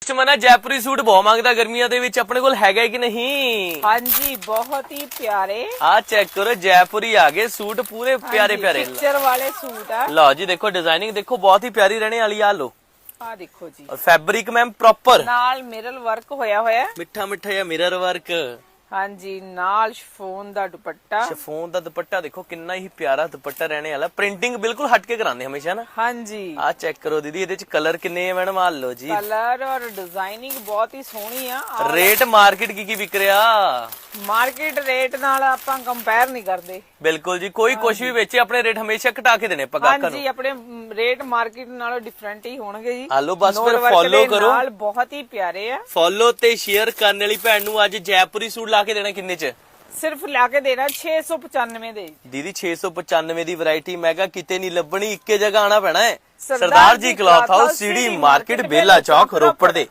ਮਨਾ ਜੈਪੁਰੀ ਸੂਟ ਬਹੁਤ ਮੰਗਦਾ ਗਰਮੀਆਂ ਦੇ ਵਿੱਚ, ਆਪਣੇ ਕੋਲ ਹੈਗਾ ਕਿ ਨਹੀਂ? ਹਾਂਜੀ ਬਹੁਤ ਹੀ ਪਿਆਰੇ। ਆ ਚੈੱਕ ਕਰੋ, ਜੈਪੁਰੀ ਆ ਗਏ ਸੂਟ ਪੂਰੇ ਪਿਆਰੇ ਪਿਆਰੇ। ਪਿਕਚਰ ਵਾਲੇ ਸੂਟ ਆ। ਲਓ ਜੀ ਦੇਖੋ, ਡਿਜ਼ਾਈਨਿੰਗ ਦੇਖੋ ਬਹੁਤ ਹੀ ਪਿਆਰੀ ਰਹਿਣੇ ਵਾਲੀ ਆ। ਲੋ ਆ ਦੇਖੋ ਜੀ, ਔਰ ਫੈਬਰਿਕ ਮੈਮ ਪ੍ਰੋਪਰ ਨਾਲ ਮਿਰਰ ਵਰਕ ਹੋਇਆ ਹੋਇਆ। ਮਿੱਠਾ ਮਿੱਠਾ ਜਿਹਾ ਮਿਰਰ ਵਰਕ। ਹਾਂਜੀ, ਨਾਲ ਸ਼ਿਫੋਨ ਦਾ ਦੁਪੱਟਾ। ਸ਼ਿਫੋਨ ਦਾ ਦੁਪੱਟਾ ਦੇਖੋ ਕਿੰਨਾ ਹੀ ਪਿਆਰਾ ਦੁਪੱਟਾ ਰਹਿਣੇ ਵਾਲਾ। ਪ੍ਰਿੰਟਿੰਗ ਬਿਲਕੁਲ ਹਟ ਕੇ ਕਰਾਉਂਦੇ ਹਮੇਸ਼ਾ ਨਾ। ਹਾਂਜੀ, ਆ ਚੈੱਕ ਕਰੋ ਦੀਦੀ, ਇਹਦੇ ਚ ਕਲਰ ਕਿੰਨੇ ਆ ਮੈਡਮ? ਆ ਲੋ ਜੀ, ਕਲਰ ਔਰ ਡਿਜ਼ਾਈਨਿੰਗ ਬਹੁਤ ਹੀ ਸੋਹਣੀ ਆ। ਰੇਟ ਮਾਰਕੀਟ ਕੀ ਵਿਕ ਰਿਹਾ? ਮਾਰਕੀਟ ਰੇਟ ਨਾਲ ਆਪਾਂ ਕੰਪੇਅਰ ਨਹੀਂ ਕਰਦੇ। ਬਿਲਕੁਲ ਜੀ, ਕੋਈ ਕੁਝ ਵੀ ਵੇਚੇ ਆਪਣੇ ਰੇਟ ਹਮੇਸ਼ਾ ਘਟਾ ਕੇ ਦੇਣੇ ਪਗਾਕਾਂ ਨੂੰ। ਹਾਂਜੀ, ਆਪਣੇ ਰੇਟ ਮਾਰਕੀਟ ਨਾਲੋਂ ਡਿਫਰੈਂਟ ਹੀ ਹੋਣਗੇ ਜੀ। ਆਲੋ ਬਸ ਫਿਰ Note work follow ਦੇ ਕਰੋ। ਨਾਲ ਬਹੁਤ ਹੀ ਪਿਆਰੇ ਆ। ਫੋਲੋ ਤੇ ਸ਼ੇਅਰ ਕਰਨ ਵਾਲੀ ਭੈਣ ਨੂੰ ਅੱਜ ਜੈਪੁਰੀ ਸੂਟ ਲਾ ਕੇ ਦੇਣਾ ਕਿੰਨੇ ਚ? ਸਿਰਫ ਲਾ ਕੇ ਦੇਣਾ 695 ਦੇ। ਦੀਦੀ 695 ਦੀ ਵੈਰਾਈਟੀ ਮੈਂ ਕਿਹਾ ਕਿਤੇ ਨਹੀਂ ਲੱਭਣੀ, ਇੱਕੇ ਜਗ੍ਹਾ ਆਣਾ ਪੈਣਾ ਹੈ। ਸਰਦਾਰ ਸਰਦਾਰ ਜੀ ਜੀ ਕਲੌਥ cloth ਹਾਊਸ, house, ਸੀਡੀ CD ਮਾਰਕੀਟ, market, ਬੇਲਾ ਚੌਕ, ਰੋਪੜ ਦੇ।